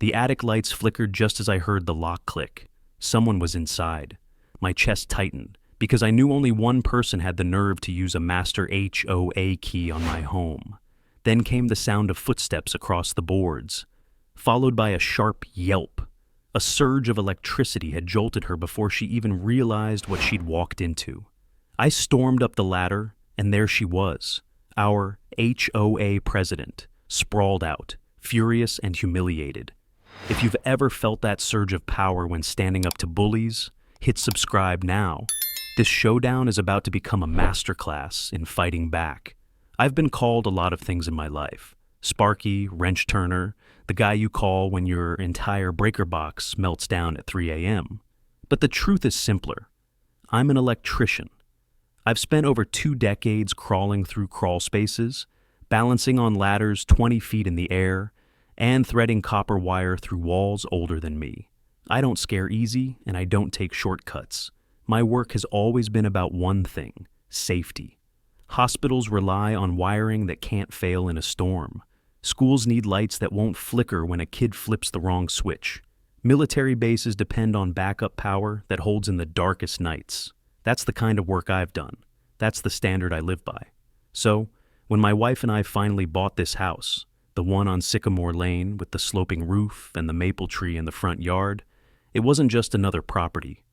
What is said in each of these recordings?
The attic lights flickered just as I heard the lock click. Someone was inside. My chest tightened, because I knew only one person had the nerve to use a master HOA key on my home. Then came the sound of footsteps across the boards, followed by a sharp yelp. A surge of electricity had jolted her before she even realized what she'd walked into. I stormed up the ladder, and there she was, our HOA president, sprawled out, furious and humiliated. If you've ever felt that surge of power when standing up to bullies, hit subscribe now. This showdown is about to become a masterclass in fighting back. I've been called a lot of things in my life. Sparky, wrench turner, the guy you call when your entire breaker box melts down at 3 a.m. But the truth is simpler. I'm an electrician. I've spent over 2 decades crawling through crawl spaces, balancing on ladders 20 feet in the air, and threading copper wire through walls older than me. I don't scare easy, and I don't take shortcuts. My work has always been about one thing: safety. Hospitals rely on wiring that can't fail in a storm. Schools need lights that won't flicker when a kid flips the wrong switch. Military bases depend on backup power that holds in the darkest nights. That's the kind of work I've done. That's the standard I live by. So, when my wife and I finally bought this house, the one on Sycamore Lane with the sloping roof and the maple tree in the front yard, it wasn't just another property.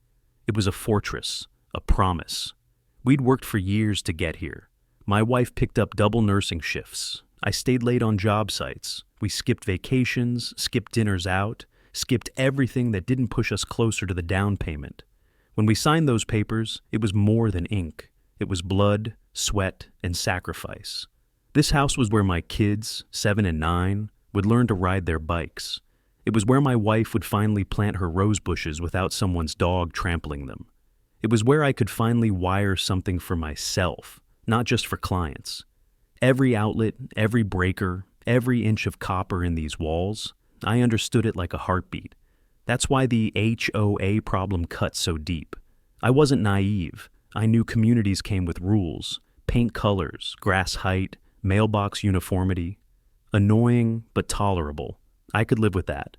It was a fortress, a promise. We'd worked for years to get here. My wife picked up double nursing shifts. I stayed late on job sites. We skipped vacations, skipped dinners out, skipped everything that didn't push us closer to the down payment. When we signed those papers, it was more than ink. It was blood, sweat, and sacrifice. This house was where my kids, 7 and 9, would learn to ride their bikes. It was where my wife would finally plant her rose bushes without someone's dog trampling them. It was where I could finally wire something for myself, not just for clients. Every outlet, every breaker, every inch of copper in these walls, I understood it like a heartbeat. That's why the HOA problem cut so deep. I wasn't naive. I knew communities came with rules: paint colors, grass height, mailbox uniformity. Annoying, but tolerable. I could live with that.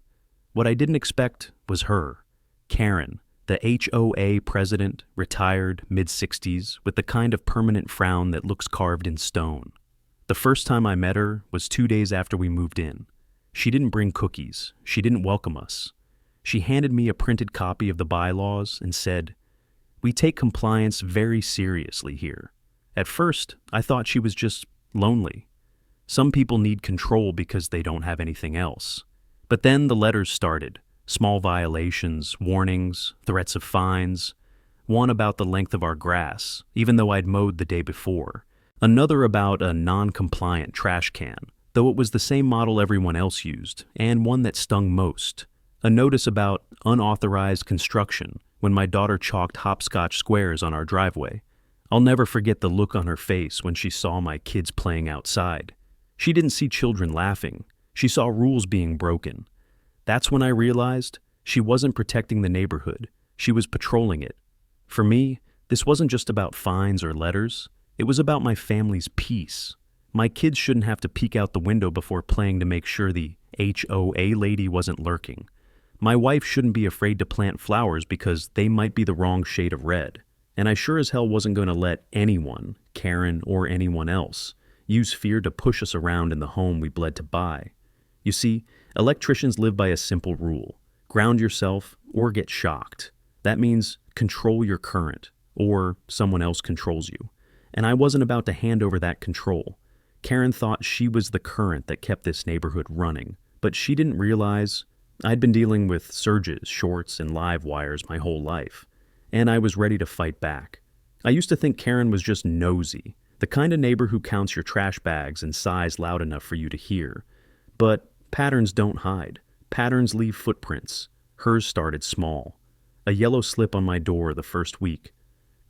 What I didn't expect was her, Karen, the HOA president, retired, mid-60s, with the kind of permanent frown that looks carved in stone. The first time I met her was 2 days after we moved in. She didn't bring cookies. She didn't welcome us. She handed me a printed copy of the bylaws and said, "We take compliance very seriously here." At first, I thought she was just lonely. Some people need control because they don't have anything else. But then the letters started. Small violations, warnings, threats of fines. One about the length of our grass, even though I'd mowed the day before. Another about a non-compliant trash can, though it was the same model everyone else used, and one that stung most. A notice about unauthorized construction when my daughter chalked hopscotch squares on our driveway. I'll never forget the look on her face when she saw my kids playing outside. She didn't see children laughing. She saw rules being broken. That's when I realized she wasn't protecting the neighborhood. She was patrolling it. For me, this wasn't just about fines or letters. It was about my family's peace. My kids shouldn't have to peek out the window before playing to make sure the HOA lady wasn't lurking. My wife shouldn't be afraid to plant flowers because they might be the wrong shade of red. And I sure as hell wasn't going to let anyone, Karen or anyone else, use fear to push us around in the home we bled to buy. You see, electricians live by a simple rule: ground yourself or get shocked. That means control your current, or someone else controls you. And I wasn't about to hand over that control. Karen thought she was the current that kept this neighborhood running, but she didn't realize I'd been dealing with surges, shorts, and live wires my whole life, and I was ready to fight back. I used to think Karen was just nosy, the kind of neighbor who counts your trash bags and sighs loud enough for you to hear. But patterns don't hide. Patterns leave footprints. Hers started small. A yellow slip on my door the first week.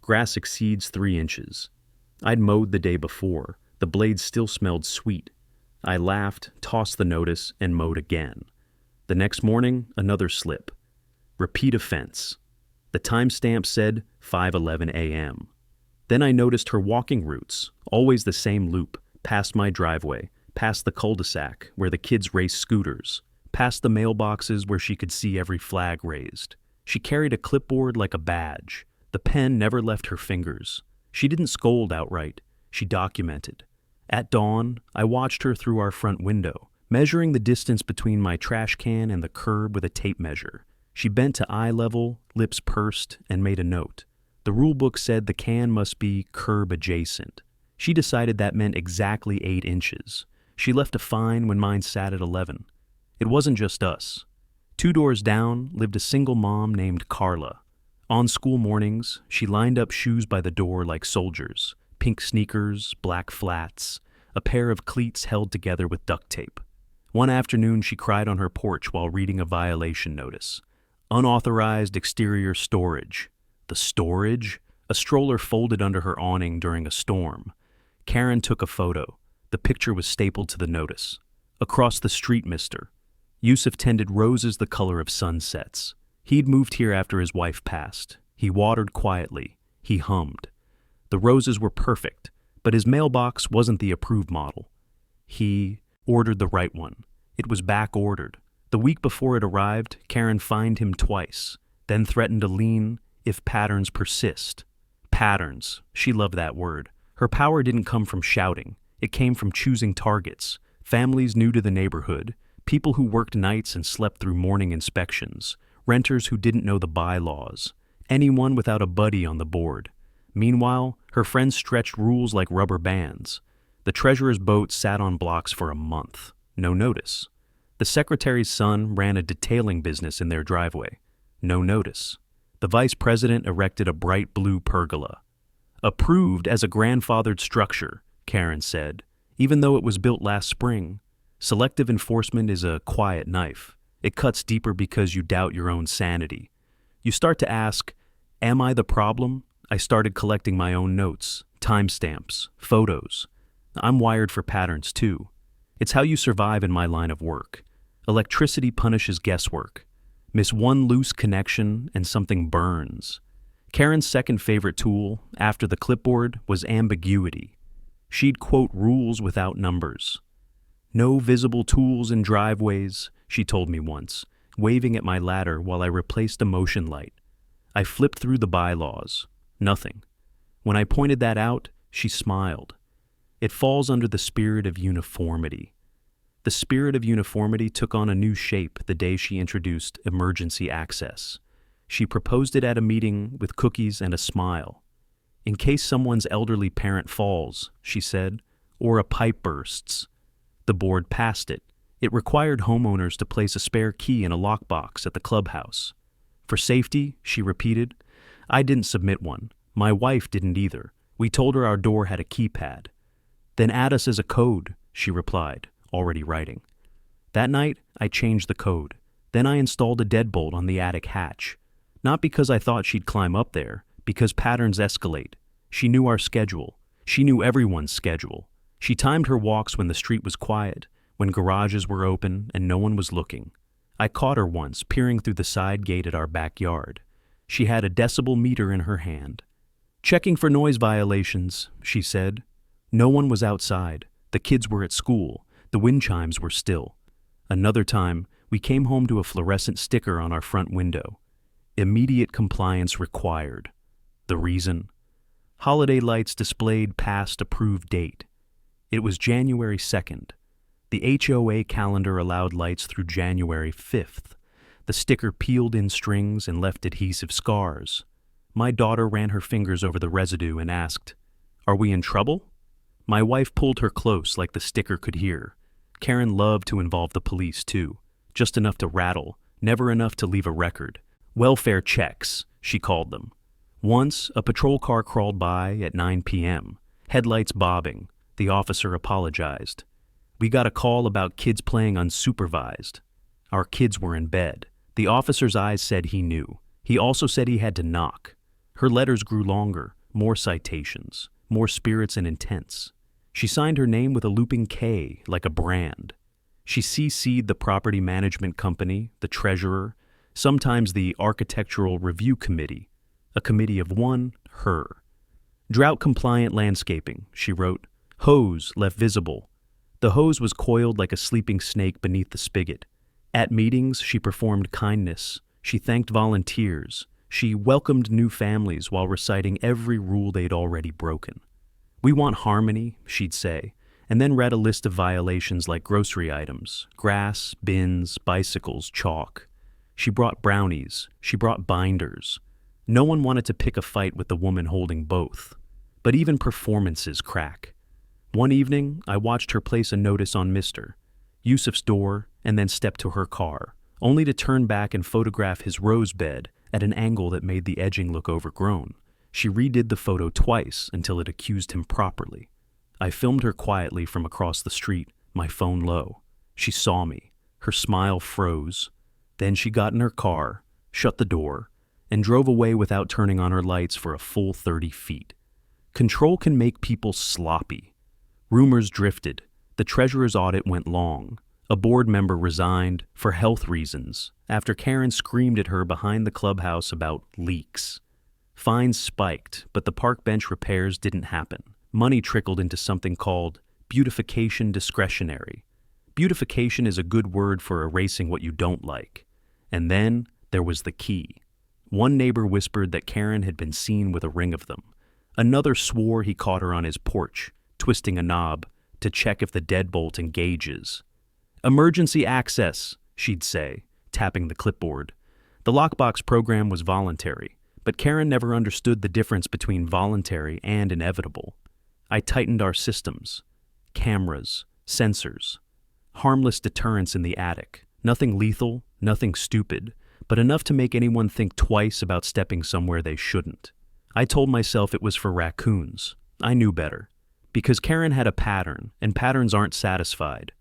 Grass exceeds 3 inches. I'd mowed the day before. The blades still smelled sweet. I laughed, tossed the notice, and mowed again. The next morning, another slip. Repeat offense. The timestamp said 5:11 a.m. Then I noticed her walking routes, always the same loop, past my driveway, past the cul-de-sac where the kids race scooters, past the mailboxes where she could see every flag raised. She carried a clipboard like a badge. The pen never left her fingers. She didn't scold outright. She documented. At dawn, I watched her through our front window, measuring the distance between my trash can and the curb with a tape measure. She bent to eye level, lips pursed, and made a note. The rule book said the can must be curb adjacent. She decided that meant exactly 8 inches. She left a fine when mine sat at 11. It wasn't just us. 2 doors down lived a single mom named Carla. On school mornings, she lined up shoes by the door like soldiers, pink sneakers, black flats, a pair of cleats held together with duct tape. One afternoon, she cried on her porch while reading a violation notice. Unauthorized exterior storage. The storage? A stroller folded under her awning during a storm. Karen took a photo. The picture was stapled to the notice. Across the street, mister. Yusuf tended roses the color of sunsets. He'd moved here after his wife passed. He watered quietly. He hummed. The roses were perfect, but his mailbox wasn't the approved model. He ordered the right one. It was back-ordered. The week before it arrived, Karen fined him twice, then threatened a lien if patterns persist. Patterns. She loved that word. Her power didn't come from shouting. It came from choosing targets. Families new to the neighborhood, people who worked nights and slept through morning inspections, renters who didn't know the bylaws, anyone without a buddy on the board. Meanwhile, her friends stretched rules like rubber bands. The treasurer's boat sat on blocks for a month. No notice. The secretary's son ran a detailing business in their driveway. No notice. The vice president erected a bright blue pergola. Approved as a grandfathered structure, Karen said, even though it was built last spring. Selective enforcement is a quiet knife. It cuts deeper because you doubt your own sanity. You start to ask, am I the problem? I started collecting my own notes, timestamps, photos. I'm wired for patterns too. It's how you survive in my line of work. Electricity punishes guesswork. Miss one loose connection and something burns. Karen's second favorite tool, after the clipboard, was ambiguity. She'd quote rules without numbers. No visible tools in driveways, she told me once, waving at my ladder while I replaced a motion light. I flipped through the bylaws. Nothing. When I pointed that out, she smiled. It falls under the spirit of uniformity. The spirit of uniformity took on a new shape the day she introduced emergency access. She proposed it at a meeting with cookies and a smile. In case someone's elderly parent falls, she said, or a pipe bursts. The board passed it. It required homeowners to place a spare key in a lockbox at the clubhouse. For safety, she repeated. I didn't submit one. My wife didn't either. We told her our door had a keypad. Then add us as a code, she replied, already writing. That night, I changed the code. Then I installed a deadbolt on the attic hatch. Not because I thought she'd climb up there, because patterns escalate. She knew our schedule. She knew everyone's schedule. She timed her walks when the street was quiet, when garages were open and no one was looking. I caught her once peering through the side gate at our backyard. She had a decibel meter in her hand. Checking for noise violations, she said. No one was outside. The kids were at school. The wind chimes were still. Another time, we came home to a fluorescent sticker on our front window. Immediate compliance required. The reason? Holiday lights displayed past approved date. It was January 2nd. The HOA calendar allowed lights through January 5th. The sticker peeled in strings and left adhesive scars. My daughter ran her fingers over the residue and asked, "Are we in trouble?" My wife pulled her close like the sticker could hear. Karen loved to involve the police too, just enough to rattle, never enough to leave a record. Welfare checks, she called them. Once, a patrol car crawled by at 9 p.m., headlights bobbing. The officer apologized. We got a call about kids playing unsupervised. Our kids were in bed. The officer's eyes said he knew. He also said he had to knock. Her letters grew longer, more citations, more spirits and intents. She signed her name with a looping K, like a brand. She CC'd the property management company, the treasurer, sometimes the architectural review committee, a committee of one, her. Drought-compliant landscaping, she wrote. Hose left visible. The hose was coiled like a sleeping snake beneath the spigot. At meetings, she performed kindness. She thanked volunteers. She welcomed new families while reciting every rule they'd already broken. "We want harmony," she'd say, and then read a list of violations like grocery items, grass, bins, bicycles, chalk. She brought brownies. She brought binders. No one wanted to pick a fight with the woman holding both. But even performances crack. One evening, I watched her place a notice on Mr. Yusuf's door and then step to her car, only to turn back and photograph his rose bed at an angle that made the edging look overgrown. She redid the photo twice until it accused him properly. I filmed her quietly from across the street, my phone low. She saw me. Her smile froze. Then she got in her car, shut the door, and drove away without turning on her lights for a full 30 feet. Control can make people sloppy. Rumors drifted. The treasurer's audit went long. A board member resigned for health reasons after Karen screamed at her behind the clubhouse about leaks. Fines spiked, but the park bench repairs didn't happen. Money trickled into something called beautification discretionary. Beautification is a good word for erasing what you don't like. And then there was the key. One neighbor whispered that Karen had been seen with a ring of them. Another swore he caught her on his porch, twisting a knob to check if the deadbolt engages. "Emergency access," she'd say, tapping the clipboard. The lockbox program was voluntary, but Karen never understood the difference between voluntary and inevitable. I tightened our systems. Cameras, sensors. Harmless deterrence in the attic. Nothing lethal, nothing stupid, but enough to make anyone think twice about stepping somewhere they shouldn't. I told myself it was for raccoons. I knew better. Because Karen had a pattern, and patterns aren't satisfied.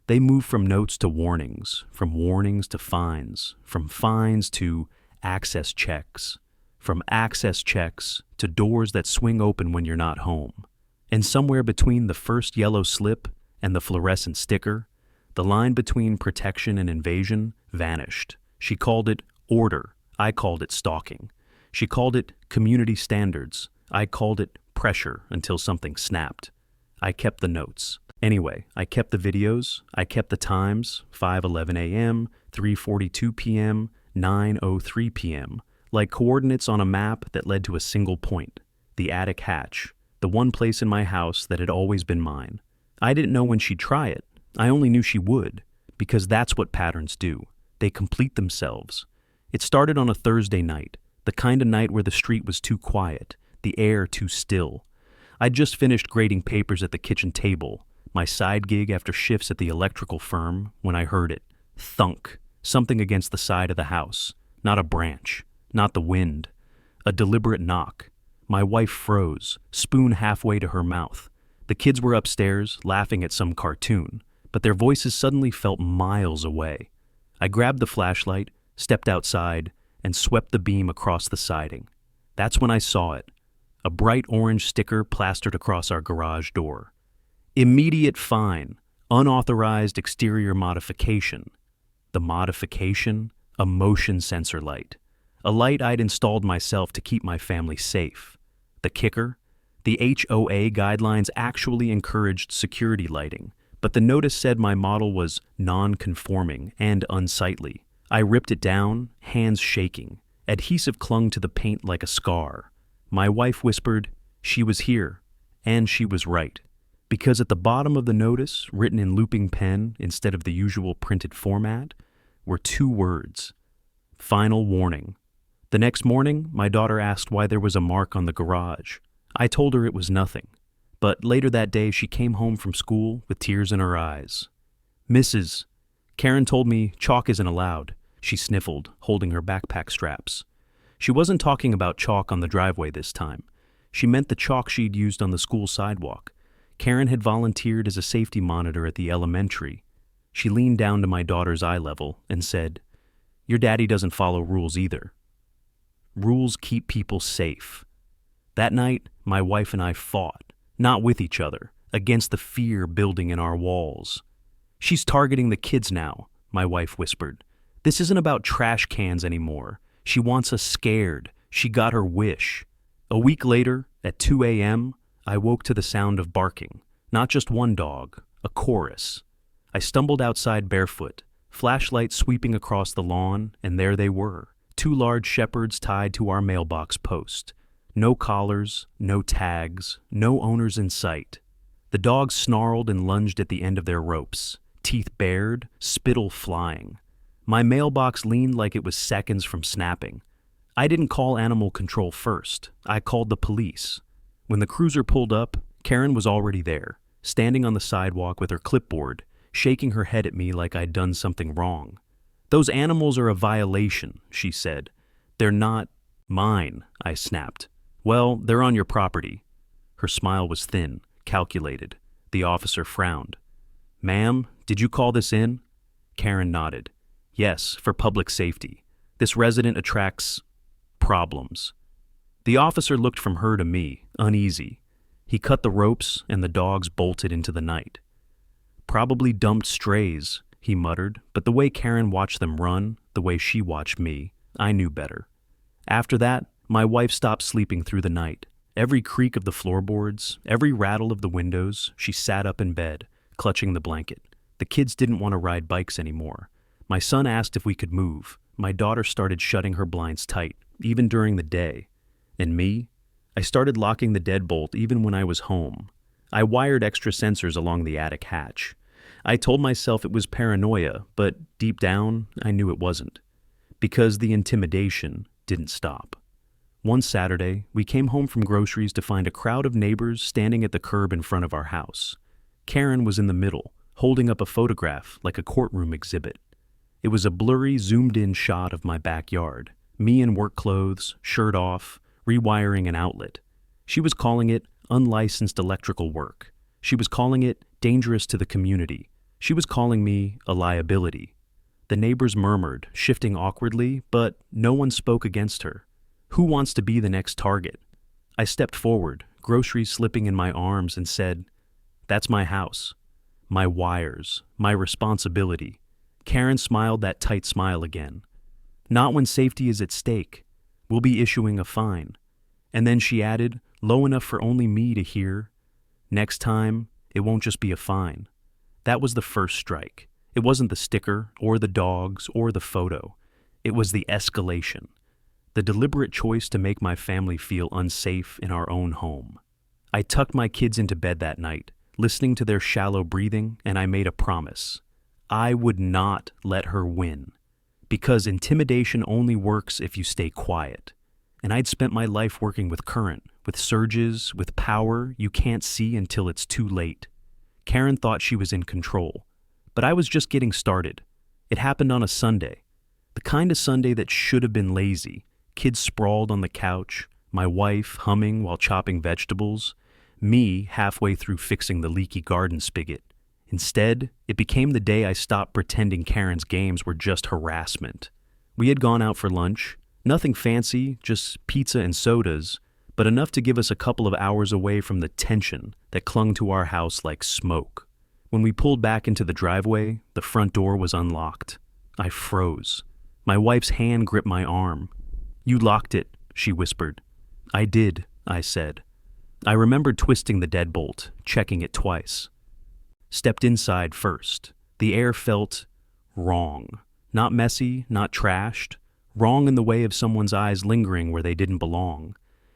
They move from notes to warnings, from warnings to fines, from fines to access checks, from access checks to doors that swing open when you're not home. And somewhere between the first yellow slip and the fluorescent sticker, the line between protection and invasion vanished. She called it order. I called it stalking. She called it community standards. I called it pressure until something snapped. I kept the notes. Anyway, I kept the videos. I kept the times, 5:11 a.m., 3:42 p.m., 9:03 p.m., like coordinates on a map that led to a single point, the attic hatch, the one place in my house that had always been mine. I didn't know when she'd try it. I only knew she would, because that's what patterns do. They complete themselves. It started on a Thursday night, the kind of night where the street was too quiet, the air too still. I'd just finished grading papers at the kitchen table, my side gig after shifts at the electrical firm, when I heard it. Thunk. Something against the side of the house. Not a branch. Not the wind. A deliberate knock. My wife froze, spoon halfway to her mouth. The kids were upstairs, laughing at some cartoon, but their voices suddenly felt miles away. I grabbed the flashlight, stepped outside, and swept the beam across the siding. That's when I saw it. A bright orange sticker plastered across our garage door. Immediate fine. Unauthorized exterior modification. The modification? A motion sensor light. A light I'd installed myself to keep my family safe. The kicker? The HOA guidelines actually encouraged security lighting, but the notice said my model was non-conforming and unsightly. I ripped it down, hands shaking. Adhesive clung to the paint like a scar. My wife whispered, she was here, and she was right. Because at the bottom of the notice, written in looping pen instead of the usual printed format, were 2 words. Final warning. The next morning, my daughter asked why there was a mark on the garage. I told her it was nothing. But later that day, she came home from school with tears in her eyes. "Mrs. Karen told me chalk isn't allowed," she sniffled, holding her backpack straps. She wasn't talking about chalk on the driveway this time. She meant the chalk she'd used on the school sidewalk. Karen had volunteered as a safety monitor at the elementary. She leaned down to my daughter's eye level and said, "Your daddy doesn't follow rules either. Rules keep people safe." That night, my wife and I fought, not with each other, against the fear building in our walls. "She's targeting the kids now," my wife whispered. "This isn't about trash cans anymore. She wants us scared. She got her wish." A week later, at 2 a.m., I woke to the sound of barking. Not just one dog, a chorus. I stumbled outside barefoot, Flashlight sweeping across the lawn, and there they were, two large shepherds tied to our mailbox post. No collars, no tags, no owners in sight. The dogs snarled and lunged at the end of their ropes, teeth bared, spittle flying. My mailbox leaned like it was seconds from snapping. I didn't call animal control first. I called the police. When the cruiser pulled up, Karen was already there, standing on the sidewalk with her clipboard, shaking her head at me like I'd done something wrong. "Those animals are a violation," she said. "They're not mine," I snapped. "Well, they're on your property." Her smile was thin, calculated. The officer frowned. "Ma'am, did you call this in?" Karen nodded. "Yes, for public safety. This resident attracts problems." The officer looked from her to me, uneasy. He cut the ropes, and the dogs bolted into the night. "Probably dumped strays," he muttered, but the way Karen watched them run, the way she watched me, I knew better. After that, my wife stopped sleeping through the night. Every creak of the floorboards, every rattle of the windows, she sat up in bed, clutching the blanket. The kids didn't want to ride bikes anymore. My son asked if we could move. My daughter started shutting her blinds tight, even during the day. And me? I started locking the deadbolt even when I was home. I wired extra sensors along the attic hatch. I told myself it was paranoia, but deep down, I knew it wasn't. Because the intimidation didn't stop. One Saturday, we came home from groceries to find a crowd of neighbors standing at the curb in front of our house. Karen was in the middle, holding up a photograph like a courtroom exhibit. It was a blurry, zoomed-in shot of my backyard, me in work clothes, shirt off, rewiring an outlet. She was calling it unlicensed electrical work. She was calling it dangerous to the community. She was calling me a liability. The neighbors murmured, shifting awkwardly, but no one spoke against her. Who wants to be the next target? I stepped forward, groceries slipping in my arms, and said, "That's my house. My wires. My responsibility." Karen smiled that tight smile again. "Not when safety is at stake. We'll be issuing a fine." And then she added, low enough for only me to hear, "Next time, it won't just be a fine." That was the first strike. It wasn't the sticker, or the dogs, or the photo. It was the escalation. The deliberate choice to make my family feel unsafe in our own home. I tucked my kids into bed that night, listening to their shallow breathing, and I made a promise. I would not let her win. Because intimidation only works if you stay quiet. And I'd spent my life working with current, with surges, with power you can't see until it's too late. Karen thought she was in control, but I was just getting started. It happened on a Sunday. The kind of Sunday that should have been lazy. Kids sprawled on the couch, my wife humming while chopping vegetables, me halfway through fixing the leaky garden spigot. Instead, it became the day I stopped pretending Karen's games were just harassment. We had gone out for lunch, nothing fancy, just pizza and sodas, but enough to give us a couple of hours away from the tension that clung to our house like smoke. When we pulled back into the driveway, the front door was unlocked. I froze. My wife's hand gripped my arm. "You locked it," she whispered. "I did," I said. I remembered twisting the deadbolt, checking it twice. Stepped inside first. The air felt wrong. Not messy, not trashed. Wrong in the way of someone's eyes lingering where they didn't belong.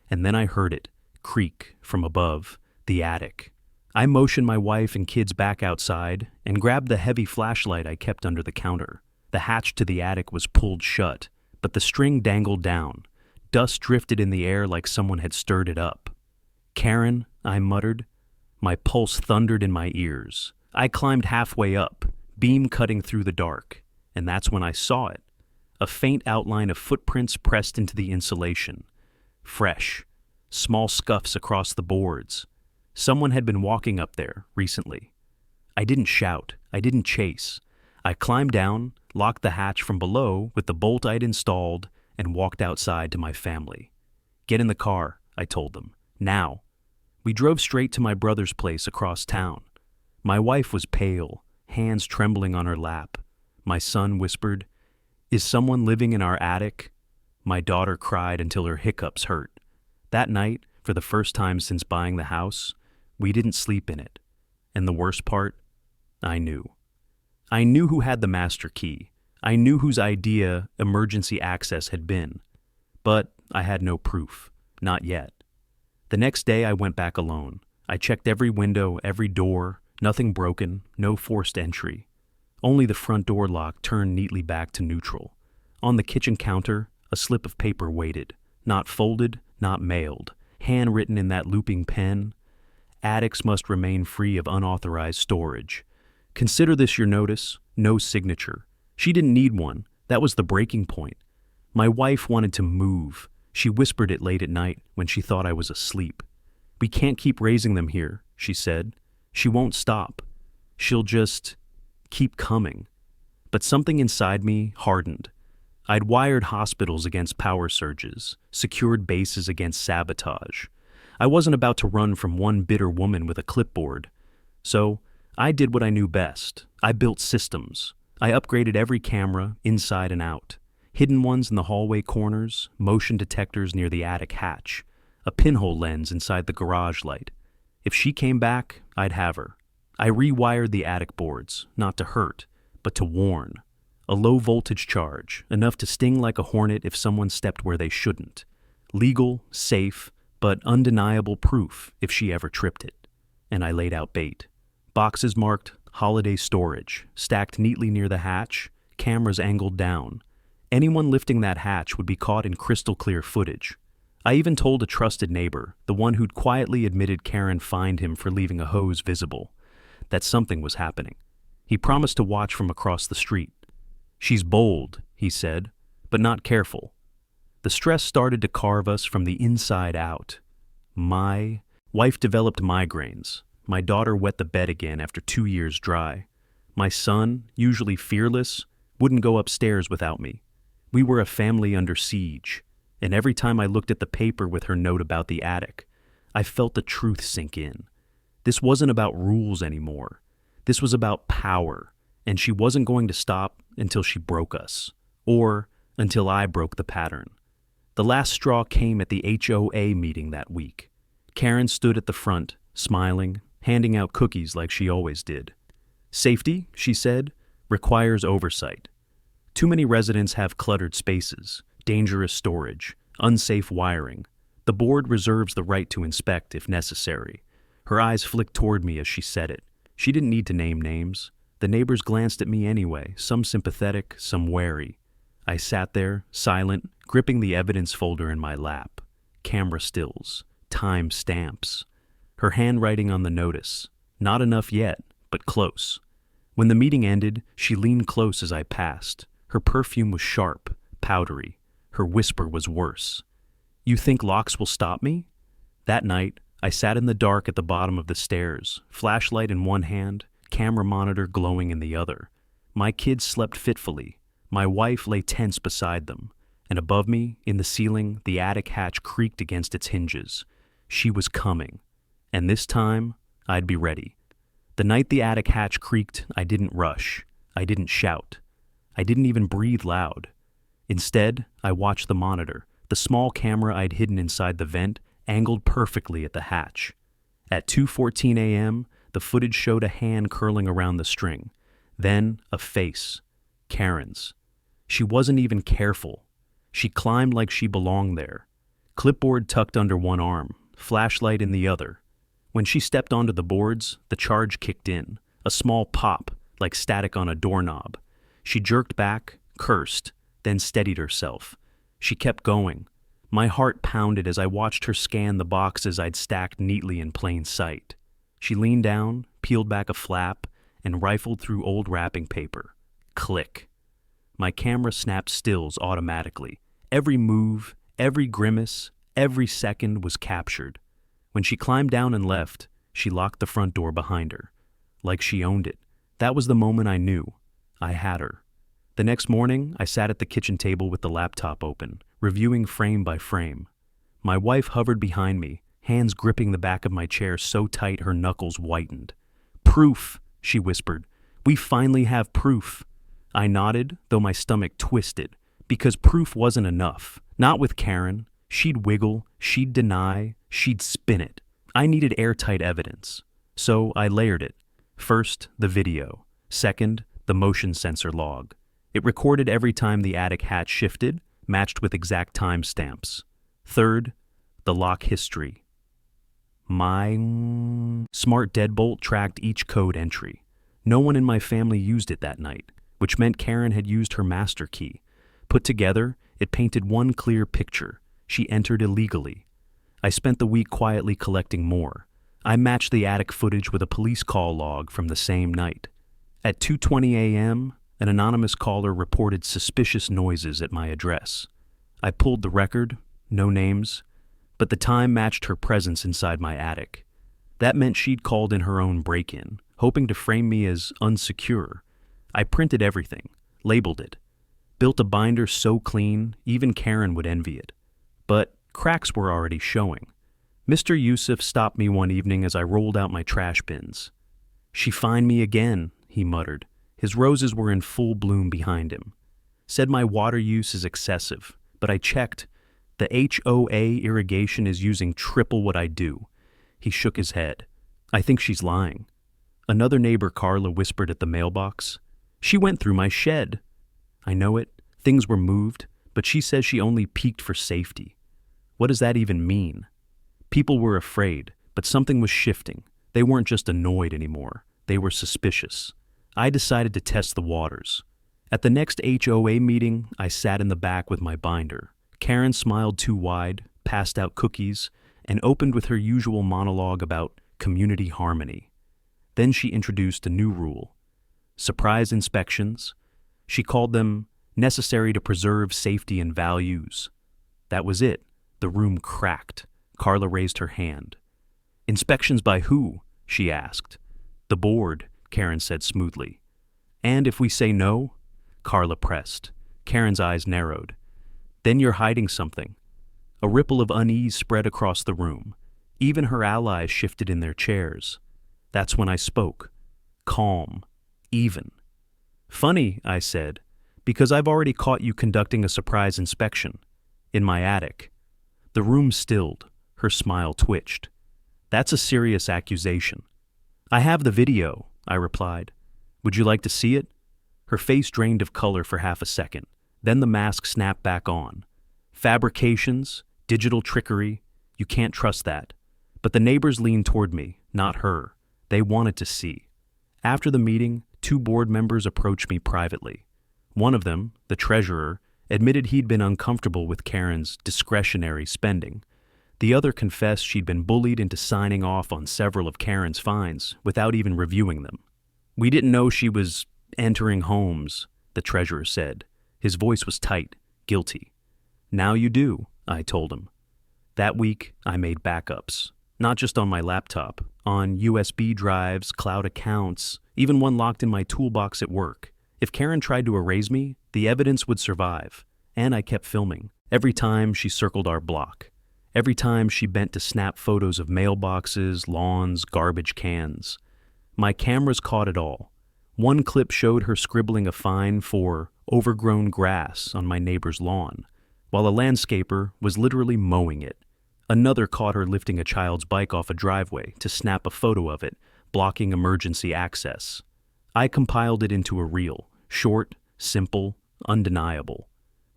And then I heard it, creak from above, the attic. I motioned my wife and kids back outside and grabbed the heavy flashlight I kept under the counter. The hatch to the attic was pulled shut, but the string dangled down. Dust drifted in the air like someone had stirred it up. "Karen," I muttered. My pulse thundered in my ears. I climbed halfway up, beam cutting through the dark, and that's when I saw it. A faint outline of footprints pressed into the insulation. Fresh. Small scuffs across the boards. Someone had been walking up there recently. I didn't shout. I didn't chase. I climbed down, locked the hatch from below with the bolt I'd installed, and walked outside to my family. "Get in the car," I told them. "Now." We drove straight to my brother's place across town. My wife was pale, hands trembling on her lap. My son whispered, "Is someone living in our attic?" My daughter cried until her hiccups hurt. That night, for the first time since buying the house, we didn't sleep in it. And the worst part, I knew. I knew who had the master key. I knew whose idea emergency access had been. But I had no proof. Not yet. The next day I went back alone. I checked every window, every door, nothing broken, no forced entry. Only the front door lock turned neatly back to neutral. On the kitchen counter, a slip of paper waited. Not folded, not mailed. Handwritten in that looping pen. Attics must remain free of unauthorized storage. Consider this your notice. No signature. She didn't need one. That was the breaking point. My wife wanted to move. She whispered it late at night when she thought I was asleep. "We can't keep raising them here," she said. "She won't stop. She'll just keep coming." But something inside me hardened. I'd wired hospitals against power surges, secured bases against sabotage. I wasn't about to run from one bitter woman with a clipboard. So I did what I knew best. I built systems. I upgraded every camera, inside and out. Hidden ones in the hallway corners, motion detectors near the attic hatch, a pinhole lens inside the garage light. If she came back, I'd have her. I rewired the attic boards, not to hurt, but to warn. A low-voltage charge, enough to sting like a hornet if someone stepped where they shouldn't. Legal, safe, but undeniable proof if she ever tripped it. And I laid out bait. Boxes marked holiday storage, stacked neatly near the hatch, cameras angled down. Anyone lifting that hatch would be caught in crystal-clear footage. I even told a trusted neighbor, the one who'd quietly admitted Karen fined him for leaving a hose visible, that something was happening. He promised to watch from across the street. "She's bold," he said, "but not careful." The stress started to carve us from the inside out. My wife developed migraines. My daughter wet the bed again after 2 years dry. My son, usually fearless, wouldn't go upstairs without me. We were a family under siege, and every time I looked at the paper with her note about the attic, I felt the truth sink in. This wasn't about rules anymore. This was about power, and she wasn't going to stop until she broke us, or until I broke the pattern. The last straw came at the HOA meeting that week. Karen stood at the front, smiling, handing out cookies like she always did. "Safety," she said, "requires oversight. Too many residents have cluttered spaces, dangerous storage, unsafe wiring. The board reserves the right to inspect if necessary." Her eyes flicked toward me as she said it. She didn't need to name names. The neighbors glanced at me anyway, some sympathetic, some wary. I sat there, silent, gripping the evidence folder in my lap. Camera stills, time stamps. Her handwriting on the notice. Not enough yet, but close. When the meeting ended, she leaned close as I passed. Her perfume was sharp, powdery. Her whisper was worse. "You think locks will stop me?" That night, I sat in the dark at the bottom of the stairs, flashlight in one hand, camera monitor glowing in the other. My kids slept fitfully. My wife lay tense beside them. And above me, in the ceiling, the attic hatch creaked against its hinges. She was coming. And this time, I'd be ready. The night the attic hatch creaked, I didn't rush. I didn't shout. I didn't even breathe loud. Instead, I watched the monitor, the small camera I'd hidden inside the vent, angled perfectly at the hatch. At 2:14 a.m., the footage showed a hand curling around the string. Then, a face. Karen's. She wasn't even careful. She climbed like she belonged there. Clipboard tucked under one arm, flashlight in the other. When she stepped onto the boards, the charge kicked in, a small pop, like static on a doorknob. She jerked back, cursed, then steadied herself. She kept going. My heart pounded as I watched her scan the boxes I'd stacked neatly in plain sight. She leaned down, peeled back a flap, and rifled through old wrapping paper. Click. My camera snapped stills automatically. Every move, every grimace, every second was captured. When she climbed down and left, she locked the front door behind her. Like she owned it. That was the moment I knew. I had her. The next morning, I sat at the kitchen table with the laptop open, reviewing frame by frame. My wife hovered behind me, hands gripping the back of my chair so tight her knuckles whitened. "Proof," she whispered. "We finally have proof." I nodded, though my stomach twisted, because proof wasn't enough. Not with Karen. She'd wiggle, she'd deny, she'd spin it. I needed airtight evidence. So I layered it. First, the video. Second, the motion sensor log. It recorded every time the attic hatch shifted, matched with exact timestamps. Third, the lock history. My smart deadbolt tracked each code entry. No one in my family used it that night, which meant Karen had used her master key. Put together, it painted one clear picture. She entered illegally. I spent the week quietly collecting more. I matched the attic footage with a police call log from the same night. At 2:20 a.m., an anonymous caller reported suspicious noises at my address. I pulled the record, no names, but the time matched her presence inside my attic. That meant she'd called in her own break-in, hoping to frame me as unsecure. I printed everything, labeled it, built a binder so clean, even Karen would envy it. But cracks were already showing. Mr. Yusuf stopped me one evening as I rolled out my trash bins. "She find me again," he muttered. His roses were in full bloom behind him. Said my water use is excessive, but I checked. The HOA irrigation is using triple what I do. He shook his head. "I think she's lying." Another neighbor, Carla, whispered at the mailbox. "She went through my shed." I know it. Things were moved, but she says she only peeked for safety. What does that even mean? People were afraid, but something was shifting. They weren't just annoyed anymore. They were suspicious. I decided to test the waters. At the next HOA meeting, I sat in the back with my binder. Karen smiled too wide, passed out cookies, and opened with her usual monologue about community harmony. Then she introduced a new rule: surprise inspections. She called them necessary to preserve safety and values. That was it. The room cracked. Carla raised her hand. "Inspections by who?" she asked. "The board," Karen said smoothly. "And if we say no?" Carla pressed. Karen's eyes narrowed. "Then you're hiding something." A ripple of unease spread across the room. Even her allies shifted in their chairs. That's when I spoke. Calm. Even. "Funny," I said, "because I've already caught you conducting a surprise inspection. In my attic." The room stilled. Her smile twitched. "That's a serious accusation." "I have the video," I replied. "Would you like to see it?" Her face drained of color for half a second. Then the mask snapped back on. "Fabrications, digital trickery, you can't trust that." But the neighbors leaned toward me, not her. They wanted to see. After the meeting, 2 board members approached me privately. One of them, the treasurer, admitted he'd been uncomfortable with Karen's discretionary spending. The other confessed she'd been bullied into signing off on several of Karen's fines without even reviewing them. "We didn't know she was entering homes," the treasurer said. His voice was tight, guilty. "Now you do," I told him. That week, I made backups. Not just on my laptop, on USB drives, cloud accounts, even one locked in my toolbox at work. If Karen tried to erase me, the evidence would survive. And I kept filming. Every time she circled our block. Every time she bent to snap photos of mailboxes, lawns, garbage cans. My cameras caught it all. One clip showed her scribbling a fine for overgrown grass on my neighbor's lawn, while a landscaper was literally mowing it. Another caught her lifting a child's bike off a driveway to snap a photo of it, blocking emergency access. I compiled it into a reel, short, simple, undeniable.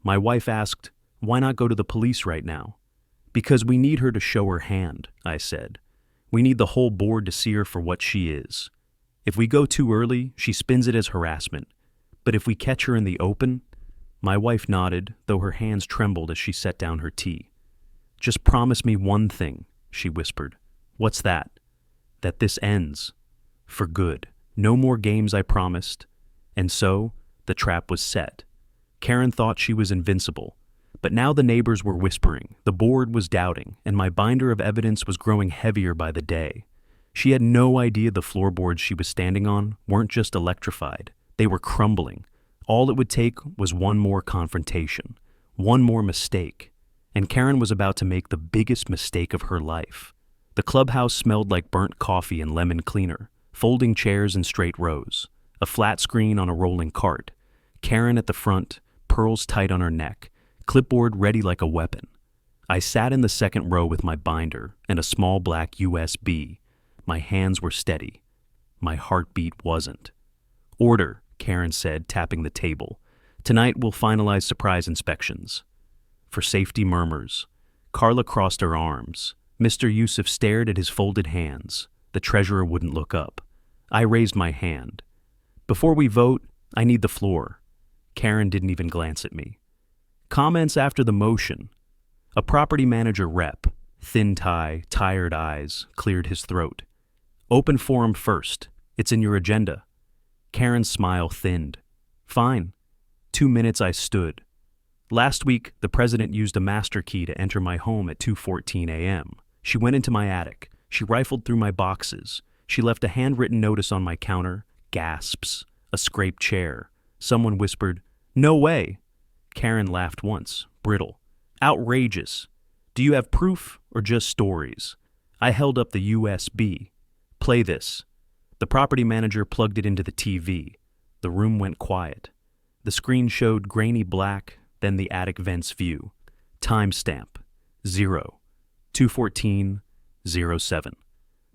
My wife asked, "Why not go to the police right now?" "Because we need her to show her hand," I said. "We need the whole board to see her for what she is. If we go too early, she spins it as harassment. But if we catch her in the open..." My wife nodded, though her hands trembled as she set down her tea. "Just promise me one thing," she whispered. "What's that?" "That this ends. For good. No more games, I promised." And so, the trap was set. Karen thought she was invincible. But now the neighbors were whispering, the board was doubting, and my binder of evidence was growing heavier by the day. She had no idea the floorboards she was standing on weren't just electrified. They were crumbling. All it would take was one more confrontation, one more mistake. And Karen was about to make the biggest mistake of her life. The clubhouse smelled like burnt coffee and lemon cleaner, folding chairs in straight rows, a flat screen on a rolling cart, Karen at the front, pearls tight on her neck, clipboard ready like a weapon. I sat in the second row with my binder and a small black USB. My hands were steady. My heartbeat wasn't. "Order," Karen said, tapping the table. Tonight we'll finalize surprise inspections. For safety murmurs. Carla crossed her arms. Mr. Yusuf stared at his folded hands. The treasurer wouldn't look up. I raised my hand. Before we vote, I need the floor. Karen didn't even glance at me. Comments after the motion. A property manager rep, thin tie, tired eyes, cleared his throat. Open forum first. It's in your agenda. Karen's smile thinned. Fine. 2 minutes I stood. Last week, the president used a master key to enter my home at 2:14 a.m. She went into my attic. She rifled through my boxes. She left a handwritten notice on my counter. Gasps. A scraped chair. Someone whispered, "No way." Karen laughed once, brittle. Outrageous. Do you have proof or just stories? I held up the USB. Play this. The property manager plugged it into the TV. The room went quiet. The screen showed grainy black, then the attic vent's view. Timestamp. 0. 2:14:07.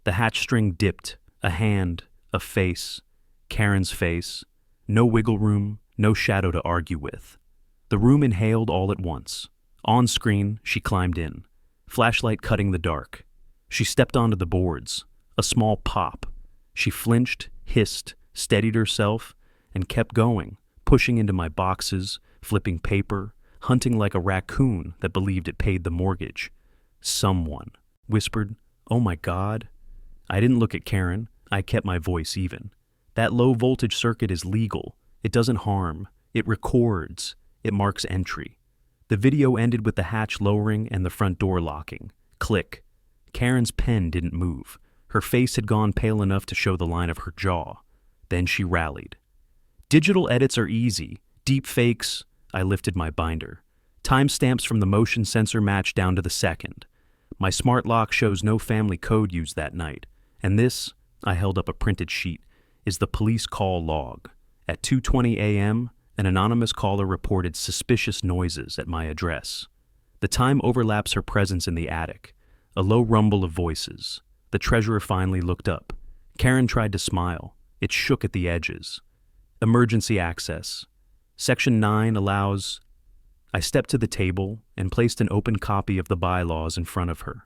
The hatch string dipped. A hand. A face. Karen's face. No wiggle room. No shadow to argue with. The room inhaled all at once. On screen, she climbed in. Flashlight cutting the dark. She stepped onto the boards. A small pop. She flinched, hissed, steadied herself, and kept going, pushing into my boxes, flipping paper, hunting like a raccoon that believed it paid the mortgage. Someone whispered, "Oh my God." I didn't look at Karen. I kept my voice even. That low voltage circuit is legal. It doesn't harm. It records. It marks entry. The video ended with the hatch lowering and the front door locking. Click. Karen's pen didn't move. Her face had gone pale enough to show the line of her jaw. Then she rallied. Digital edits are easy. Deep fakes. I lifted my binder. Timestamps from the motion sensor match down to the second. My smart lock shows no family code used that night. And this, I held up a printed sheet, is the police call log. At 2:20 a.m., an anonymous caller reported suspicious noises at my address. The time overlaps her presence in the attic. A low rumble of voices. The treasurer finally looked up. Karen tried to smile. It shook at the edges. Emergency access. Section 9 allows... I stepped to the table and placed an open copy of the bylaws in front of her.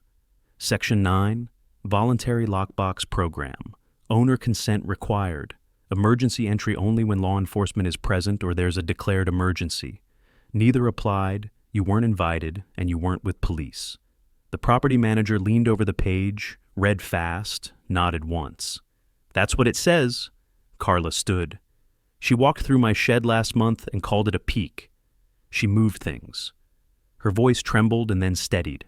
Section 9, Voluntary Lockbox Program. Owner consent required. Emergency entry only when law enforcement is present or there's a declared emergency. Neither applied, you weren't invited, and you weren't with police. The property manager leaned over the page, read fast, nodded once. That's what it says. Carla stood. She walked through my shed last month and called it a peek. She moved things. Her voice trembled and then steadied.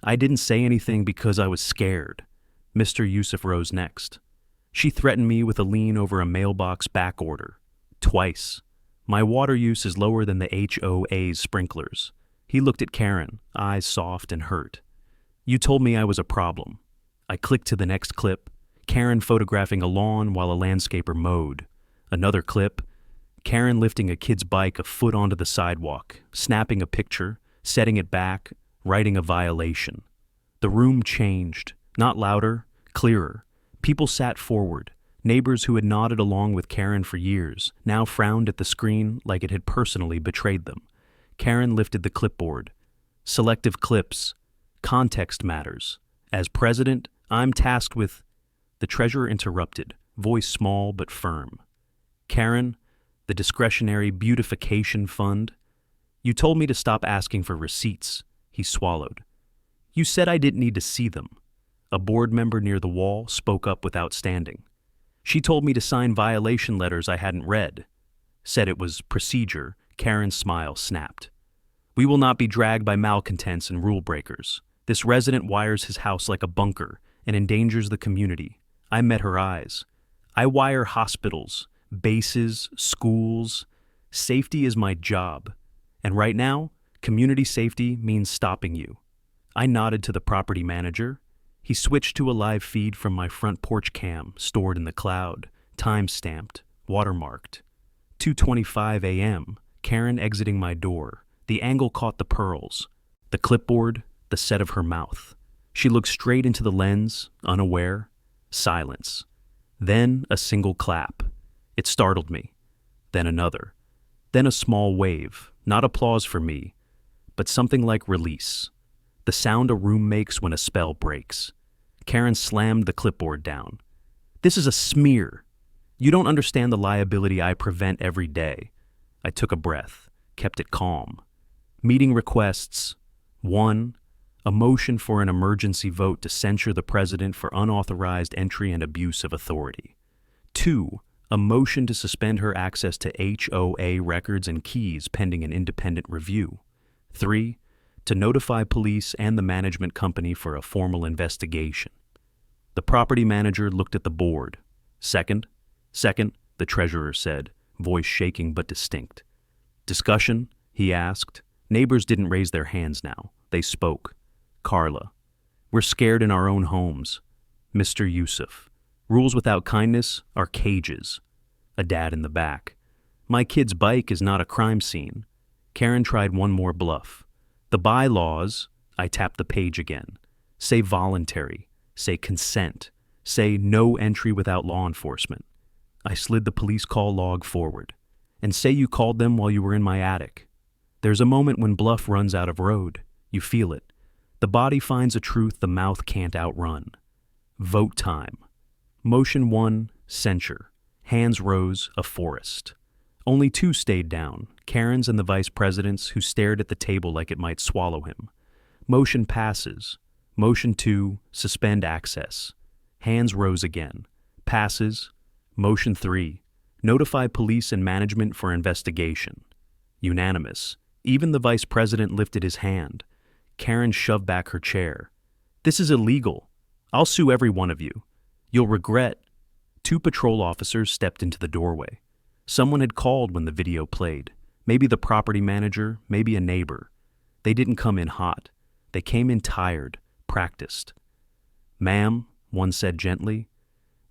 I didn't say anything because I was scared. Mr. Yusuf rose next. She threatened me with a lien over a mailbox back order. Twice. My water use is lower than the HOA's sprinklers. He looked at Karen, eyes soft and hurt. You told me I was a problem. I clicked to the next clip. Karen photographing a lawn while a landscaper mowed. Another clip. Karen lifting a kid's bike a foot onto the sidewalk, snapping a picture, setting it back, writing a violation. The room changed. Not louder, clearer. People sat forward. Neighbors who had nodded along with Karen for years now frowned at the screen like it had personally betrayed them. Karen lifted the clipboard. Selective clips. Context matters. As president, I'm tasked with... The treasurer interrupted, voice small but firm. Karen, the discretionary beautification fund. You told me to stop asking for receipts. He swallowed. You said I didn't need to see them. A board member near the wall spoke up without standing. She told me to sign violation letters I hadn't read. Said it was procedure. Karen's smile snapped. We will not be dragged by malcontents and rule breakers. This resident wires his house like a bunker and endangers the community. I met her eyes. I wire hospitals, bases, schools. Safety is my job. And right now, community safety means stopping you. I nodded to the property manager. He switched to a live feed from my front porch cam, stored in the cloud, time-stamped, watermarked. 2:25 a.m., Karen exiting my door. The angle caught the pearls. The clipboard, the set of her mouth. She looked straight into the lens, unaware. Silence. Then a single clap. It startled me. then another. Then a small wave, not applause for me, but something like release. The sound a room makes when a spell breaks. Karen slammed the clipboard down. This is a smear. You don't understand the liability I prevent every day. I took a breath, kept it calm. Meeting requests. 1. A motion for an emergency vote to censure the president for unauthorized entry and abuse of authority. 2. A motion to suspend her access to HOA records and keys pending an independent review. 3. To notify police and the management company for a formal investigation. The property manager looked at the board. Second, the treasurer said, voice shaking but distinct. Discussion? He asked. Neighbors didn't raise their hands now. They spoke. Carla. We're scared in our own homes. Mr. Yusuf. Rules without kindness are cages. A dad in the back. My kid's bike is not a crime scene. Karen tried one more bluff. The bylaws, I tapped the page again, say voluntary, say consent, say no entry without law enforcement. I slid the police call log forward. And say you called them while you were in my attic. There's a moment when bluff runs out of road. You feel it. The body finds a truth the mouth can't outrun. Vote time. Motion 1, censure. Hands rose, a forest. Only 2 stayed down, Karen's and the vice president's, who stared at the table like it might swallow him. Motion passes. Motion 2, suspend access. Hands rose again. Passes. Motion 3, notify police and management for investigation. Unanimous. Even the vice president lifted his hand. Karen shoved back her chair. This is illegal. I'll sue every one of you. You'll regret. 2 patrol officers stepped into the doorway. Someone had called when the video played. Maybe the property manager, maybe a neighbor. They didn't come in hot. They came in tired, practiced. Ma'am, one said gently,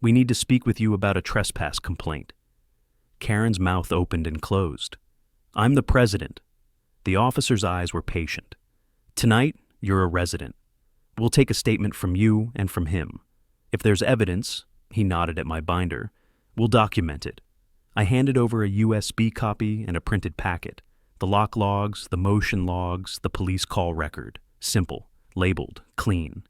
we need to speak with you about a trespass complaint. Karen's mouth opened and closed. I'm the president. The officer's eyes were patient. Tonight, you're a resident. We'll take a statement from you and from him. If there's evidence, he nodded at my binder, we'll document it. I handed over a USB copy and a printed packet. The lock logs, the motion logs, the police call record. Simple, labeled, clean.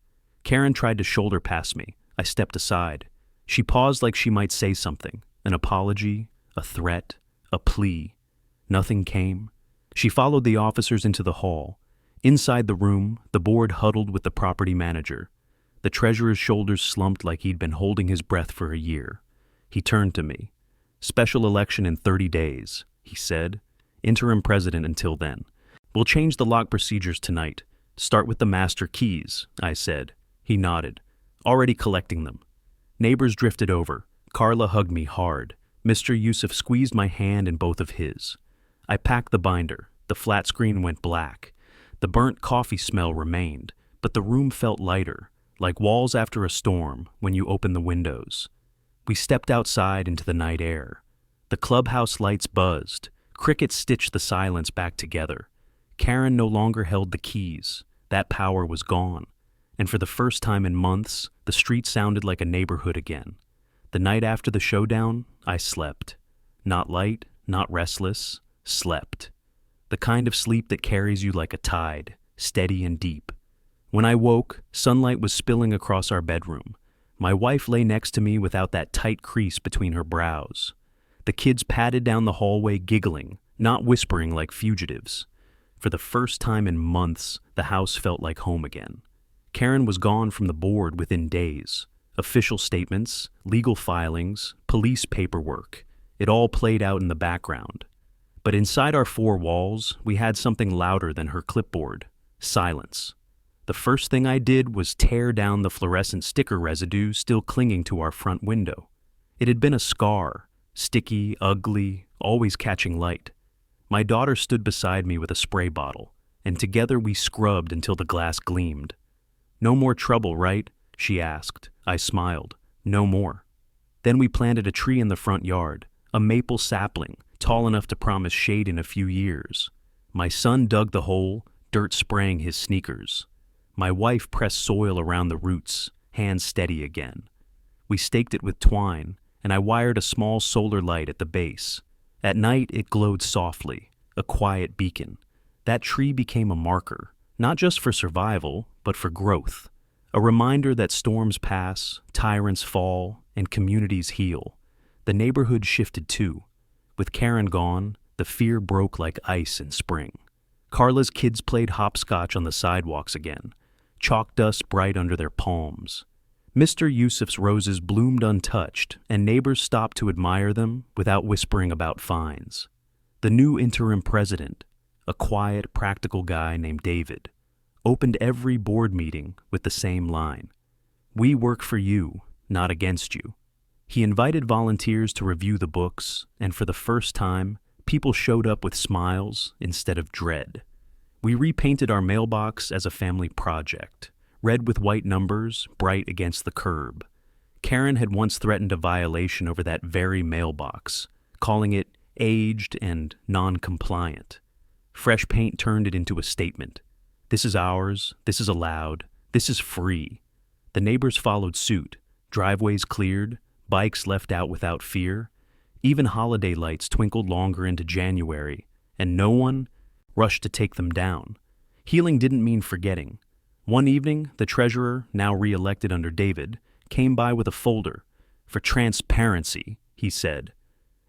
Karen tried to shoulder past me. I stepped aside. She paused like she might say something. An apology, a threat, a plea. Nothing came. She followed the officers into the hall. Inside the room, the board huddled with the property manager. The treasurer's shoulders slumped like he'd been holding his breath for a year. He turned to me. Special election in 30 days, he said. Interim president until then. We'll change the lock procedures tonight. Start with the master keys, I said. He nodded. Already collecting them. Neighbors drifted over. Carla hugged me hard. Mr. Yusuf squeezed my hand in both of his. I packed the binder. The flat screen went black. The burnt coffee smell remained, but the room felt lighter, like walls after a storm when you open the windows. We stepped outside into the night air. The clubhouse lights buzzed. Crickets stitched the silence back together. Karen no longer held the keys. That power was gone. And for the first time in months, the street sounded like a neighborhood again. The night after the showdown, I slept. Not light, not restless, slept. The kind of sleep that carries you like a tide, steady and deep. When I woke, sunlight was spilling across our bedroom. My wife lay next to me without that tight crease between her brows. The kids padded down the hallway giggling, not whispering like fugitives. For the first time in months, the house felt like home again. Karen was gone from the board within days. Official statements, legal filings, police paperwork. It all played out in the background. But inside our 4 walls, we had something louder than her clipboard. Silence. The first thing I did was tear down the fluorescent sticker residue still clinging to our front window. It had been a scar, sticky, ugly, always catching light. My daughter stood beside me with a spray bottle, and together we scrubbed until the glass gleamed. No more trouble, right? She asked. I smiled. No more. Then we planted a tree in the front yard, a maple sapling, tall enough to promise shade in a few years. My son dug the hole, dirt spraying his sneakers. My wife pressed soil around the roots, hands steady again. We staked it with twine, and I wired a small solar light at the base. At night, it glowed softly, a quiet beacon. That tree became a marker, not just for survival, but for growth. A reminder that storms pass, tyrants fall, and communities heal. The neighborhood shifted too. With Karen gone, the fear broke like ice in spring. Carla's kids played hopscotch on the sidewalks again, chalk dust bright under their palms. Mr. Yusuf's roses bloomed untouched, and neighbors stopped to admire them without whispering about fines. The new interim president, a quiet, practical guy named David, opened every board meeting with the same line: "We work for you, not against you." He invited volunteers to review the books, and for the first time, people showed up with smiles instead of dread. We repainted our mailbox as a family project, red with white numbers, bright against the curb. Karen had once threatened a violation over that very mailbox, calling it aged and non-compliant. Fresh paint turned it into a statement. This is ours, this is allowed, this is free. The neighbors followed suit, driveways cleared, bikes left out without fear. Even holiday lights twinkled longer into January, and no one rushed to take them down. Healing didn't mean forgetting. One evening, the treasurer, now re-elected under David, came by with a folder. "For transparency," he said.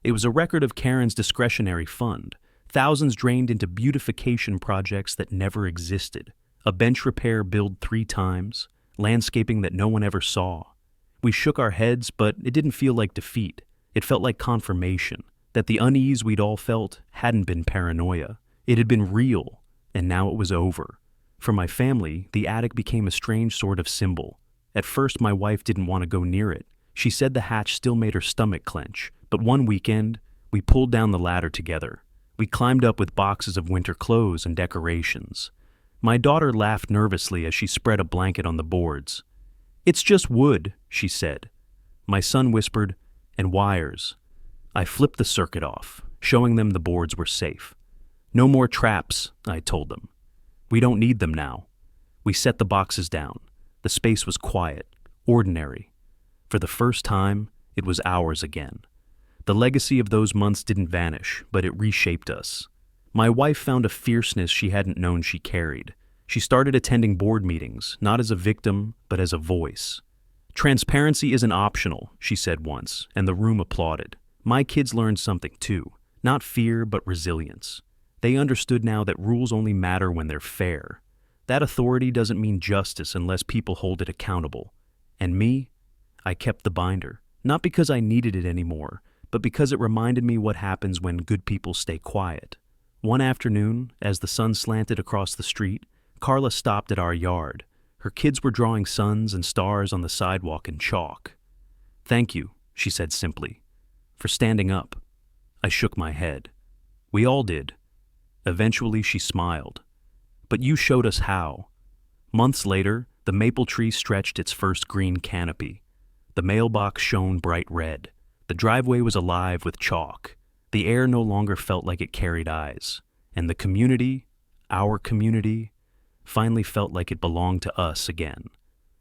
It was a record of Karen's discretionary fund, thousands drained into beautification projects that never existed, a bench repair billed 3 times, landscaping that no one ever saw. We shook our heads, but it didn't feel like defeat. It felt like confirmation, that the unease we'd all felt hadn't been paranoia. It had been real, and now it was over. For my family, the attic became a strange sort of symbol. At first, my wife didn't want to go near it. She said the hatch still made her stomach clench. But one weekend, we pulled down the ladder together. We climbed up with boxes of winter clothes and decorations. My daughter laughed nervously as she spread a blanket on the boards. "It's just wood," she said. My son whispered, "And wires." I flipped the circuit off, showing them the boards were safe. "No more traps," I told them. "We don't need them now." We set the boxes down. The space was quiet, ordinary. For the first time, it was ours again. The legacy of those months didn't vanish, but it reshaped us. My wife found a fierceness she hadn't known she carried. She started attending board meetings, not as a victim, but as a voice. "Transparency isn't optional," she said once, and the room applauded. My kids learned something too, not fear, but resilience. They understood now that rules only matter when they're fair. That authority doesn't mean justice unless people hold it accountable. And me? I kept the binder, not because I needed it anymore, but because it reminded me what happens when good people stay quiet. One afternoon, as the sun slanted across the street, Carla stopped at our yard. Her kids were drawing suns and stars on the sidewalk in chalk. "Thank you," she said simply, "for standing up." I shook my head. We all did. Eventually she smiled. "But you showed us how." Months later, the maple tree stretched its first green canopy. The mailbox shone bright red. The driveway was alive with chalk. The air no longer felt like it carried eyes. And the community, our community, finally felt like it belonged to us again.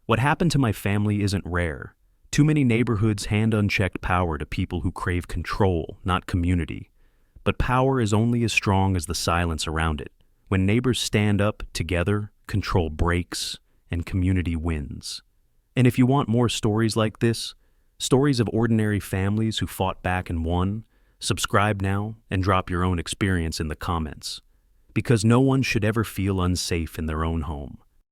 What happened to my family isn't rare. Too many neighborhoods hand unchecked power to people who crave control, not community. But power is only as strong as the silence around it. When neighbors stand up together, control breaks, and community wins. And if you want more stories like this, stories of ordinary families who fought back and won, subscribe now and drop your own experience in the comments. Because no one should ever feel unsafe in their own home.